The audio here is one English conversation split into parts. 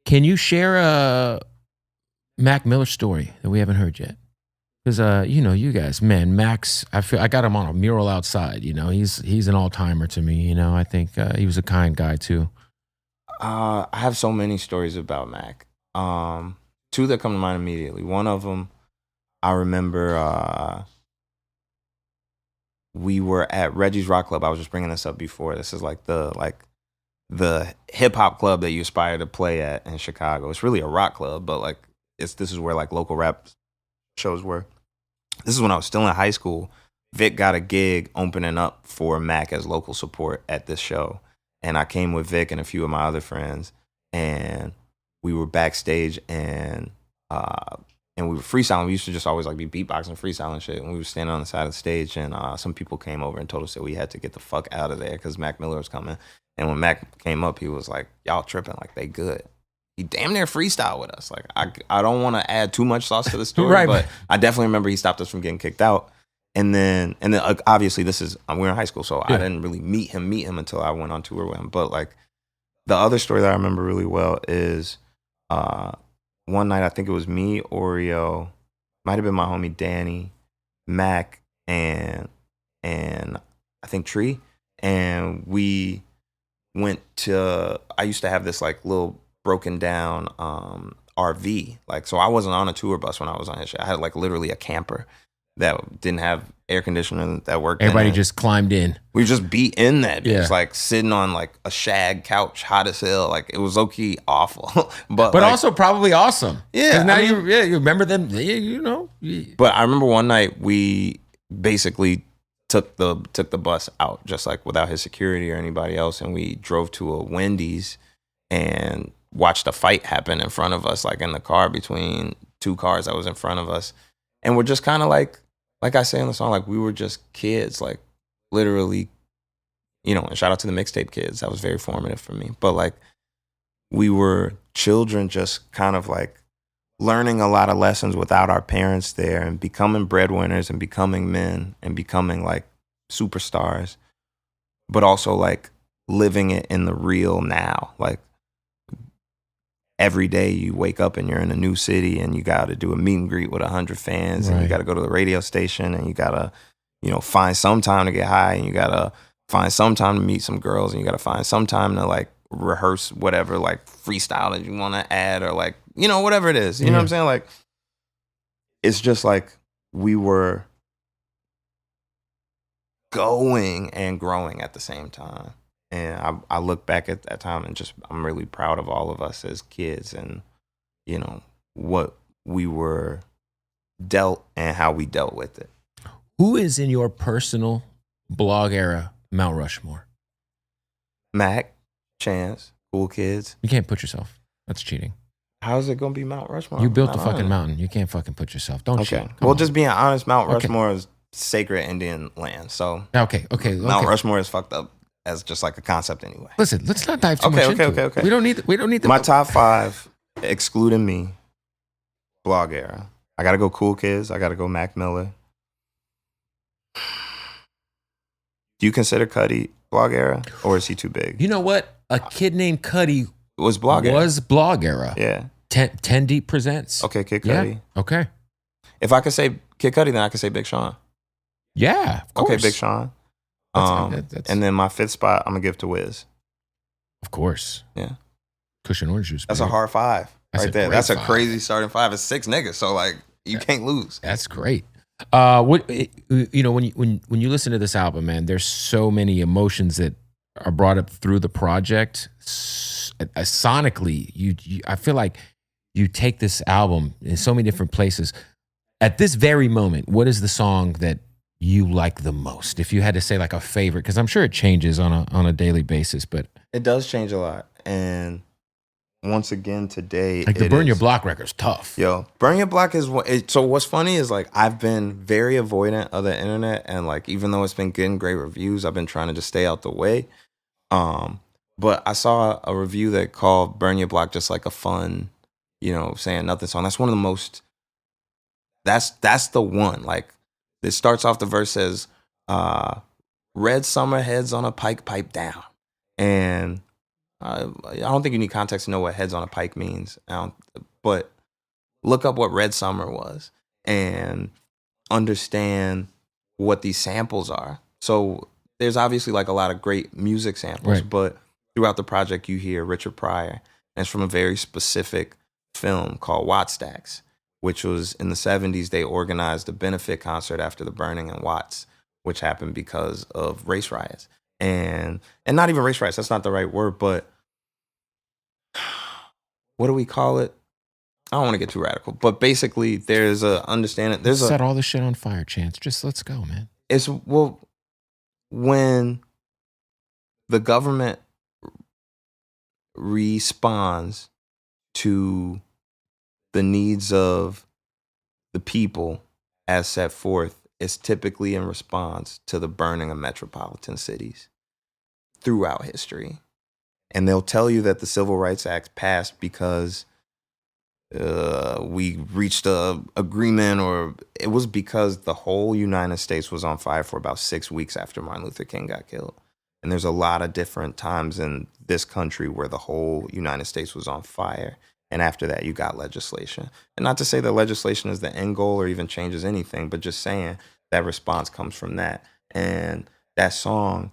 Can you share a Mac Miller story that we haven't heard yet? Because you guys, man, Max, I got him on a mural outside. He's an all timer to me. I think he was a kind guy too. I have so many stories about Mac. Two that come to mind immediately. One of them, I remember we were at Reggie's Rock Club. I was just bringing this up before. This is like the hip hop club that you aspire to play at in Chicago. It's really a rock club, but like this is where like local rap shows were. This is when I was still in high school. Vic got a gig opening up for Mac as local support at this show. And I came with Vic and a few of my other friends, and we were backstage and we were freestyling. We used to just always like be beatboxing, freestyling shit. And we were standing on the side of the stage, and some people came over and told us that we had to get the fuck out of there because Mac Miller was coming. And when Mac came up, he was like, "Y'all tripping, like they good." He damn near freestyle with us. Like I don't want to add too much sauce to the story, Right. but I definitely remember he stopped us from getting kicked out. And then obviously we're in high school, so I didn't really meet him until I went on tour with him. But like the other story that I remember really well is one night, I think it was me, Oreo, might have been my homie Danny, Mac, and I think Tree, and we went to. I used to have this like little broken down RV, like, so I wasn't on a tour bus when I was on his shit. I had like literally a camper that didn't have air conditioning that worked. Everybody just climbed in. We just be in that bitch, Yeah. like sitting on like a shag couch, hot as hell. Like it was low-key awful, but But like, also probably awesome. Yeah, 'Cause now I mean- you remember them. But I remember one night we basically took the bus out just like without his security or anybody else, and we drove to a Wendy's and watched a fight happen in front of us, like in the car between two cars that was in front of us, and we're just kind of like I say in the song, like we were just kids, like literally, and shout out to the mixtape kids. That was very formative for me. But like we were children just kind of like learning a lot of lessons without our parents there and becoming breadwinners and becoming men and becoming like superstars, but also like living it in the real now. Like every day you wake up and you're in a new city and you got to do a meet and greet with 100 fans, and you got to go to the radio station, and you got to, find some time to get high, and you got to find some time to meet some girls, and you got to find some time to like rehearse whatever, like freestyle that you want to add, or like, whatever it is. You know what I'm saying? Like, it's just like we were going and growing at the same time. And I look back at that time and just, I'm really proud of all of us as kids and, what we were dealt and how we dealt with it. Who is in your personal blog era Mount Rushmore? Mac, Chance, Cool Kids. You can't put yourself. That's cheating. How's it going to be Mount Rushmore? You built the fucking mountain. You can't fucking put yourself. Don't cheat. Come Well, on. just being honest, Mount Rushmore is sacred Indian land. So Okay. Mount Rushmore is fucked up as just like a concept anyway. Listen, let's not dive too much into it. Okay. We don't need the My top 5, excluding me, blog era. I got to go Cool Kids. I got to go Mac Miller. Do you consider Cudi blog era, or is he too big? You know what? A kid named Cudi Was blog era. Yeah. Yeah. 10 Deep presents. Okay, Kid Cudi. Yeah. Okay. If I could say Kid Cudi, then I could say Big Sean. Yeah, of course. Okay, Big Sean. That's- And then my 5th spot, I'm going to give to Wiz. Of course. Yeah. Cushion orange juice. That's a baby. hard 5 That's right a there. great That's a 5. crazy starting 5. It's 6 niggas, so like you can't lose. That's great. When you listen to this album, man, there's so many emotions that are brought up through the project. Sonically, I feel like you take this album in so many different places. At this very moment, what is the song that you like the most? If you had to say like a favorite, because I'm sure it changes on a daily basis, but It does change a lot. And once again today, like the Burn Your Block record's tough. Yo, Burn Your Block is so what's funny is like I've been very avoidant of the internet, and like even though it's been getting great reviews, I've been trying to just stay out the way. But I saw a review that called Burn Your Block just like a fun, saying nothing song. That's one of the most, that's the one. Like it starts off, the verse says, red summer heads on a pike pipe down. And I don't think you need context to know what heads on a pike means. But look up what Red Summer was and understand what these samples are. So there's obviously like a lot of great music samples, Right. but throughout the project you hear Richard Pryor, and it's from a very specific film called Watt Stacks, which was in the 70s. They organized a benefit concert after the burning in Watts, which happened because of race riots. And not even race riots, that's not the right word, but what do we call it? I don't want to get too radical, but basically there's a understanding. Set all the shit on fire, Chance. Just let's go, man. It's, well, when the government responds to the needs of the people as set forth, it's typically in response to the burning of metropolitan cities throughout history. And they'll tell you that the Civil Rights Act passed because we reached a agreement, or it was because the whole United States was on fire for about 6 weeks after Martin Luther King got killed. And there's a lot of different times in this country where the whole United States was on fire. And after that, you got legislation. And not to say that legislation is the end goal or even changes anything, but just saying that response comes from that. And that song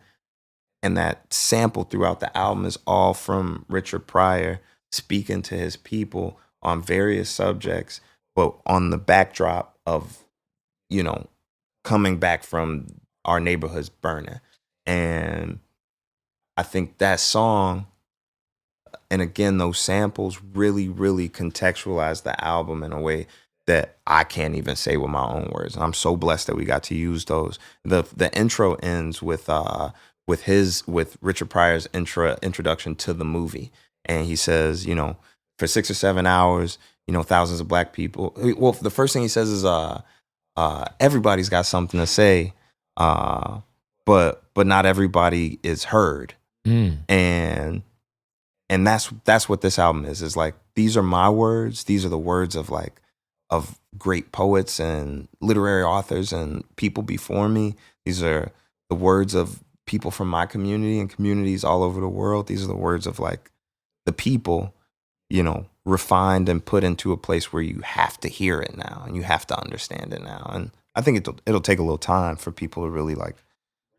and that sample throughout the album is all from Richard Pryor speaking to his people on various subjects, but on the backdrop of, you know, coming back from our neighborhoods burning. And I think that song, and again, those samples really, really contextualize the album in a way that I can't even say with my own words. And I'm so blessed that we got to use those. The intro ends with Richard Pryor's introduction to the movie, and he says, you know, for 6 or 7 hours, you know, thousands of black people. Well, the first thing he says is, everybody's got something to say, but not everybody is heard, Mm. and that's what this album is like, these are my words, these are the words of like of great poets and literary authors and people before me, these are the words of people from my community and communities all over the world, these are the words of like the people, you know, refined and put into a place where you have to hear it now and you have to understand it now. And I think it'll take a little time for people to really like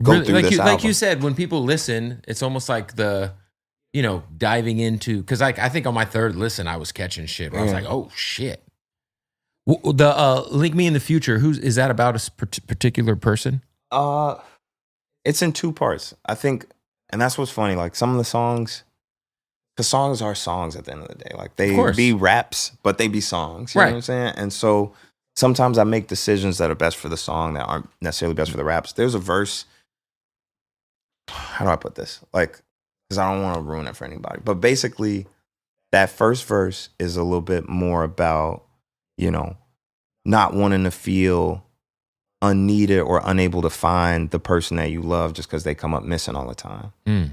go Really, through this album. like you said, when people listen, it's almost like diving into, because I think on my third listen, I was catching shit. Where I was Yeah. like, oh shit. The Link Me in the Future, is that about a particular person? It's in two parts, I think, and that's what's funny. Like some of the songs, because songs are songs at the end of the day. Like they be raps, but they be songs. You know what I'm saying? And so sometimes I make decisions that are best for the song that aren't necessarily best for the raps. There's a verse. How do I put this? Like, because I don't want to ruin it for anybody. But basically, that first verse is a little bit more about, you know, not wanting to feel unneeded or unable to find the person that you love just because they come up missing all the time. Mm.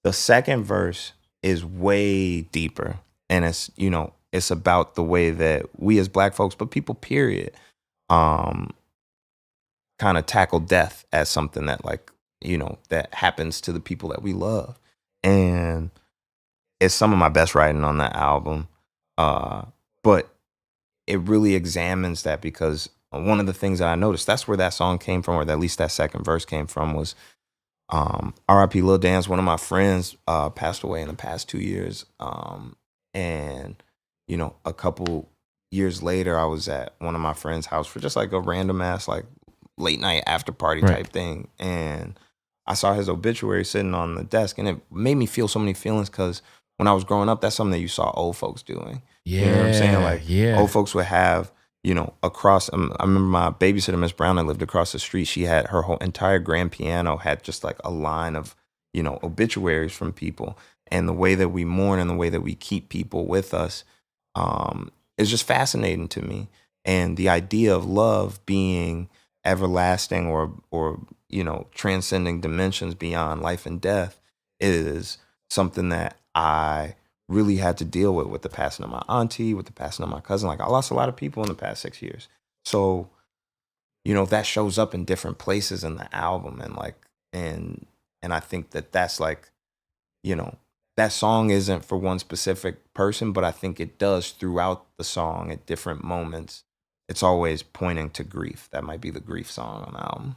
The second verse is way deeper, and it's, you know, it's about the way that we as black folks, but people period, kind of tackle death as something that, like, you know, that happens to the people that we love. And it's some of my best writing on that album, but it really examines that, because one of the things that I noticed, that's where that song came from, or at least that second verse came from, was R.I.P. Lil Dan's, one of my friends, passed away in the past 2 years. And, you know, a couple years later, I was at one of my friend's house for just like a random ass, like late night after party type thing. And I saw his obituary sitting on the desk, and it made me feel so many feelings, because when I was growing up, that's something that you saw old folks doing. Yeah. You know what I'm saying? Like, old folks would have, you know, across, I remember my babysitter, Miss Brown, that lived across the street. She had her whole entire grand piano had just like a line of, you know, obituaries from people. And the way that we mourn and the way that we keep people with us, is just fascinating to me. And the idea of love being everlasting, or, you know, transcending dimensions beyond life and death, is something that I really had to deal with the passing of my auntie, with the passing of my cousin. Like, I lost a lot of people in the past 6 years. So, you know, that shows up in different places in the album. And like, and I think that that's like, you know, that song isn't for one specific person, but I think it does throughout the song at different moments. It's always pointing to grief. That might be the grief song on the album.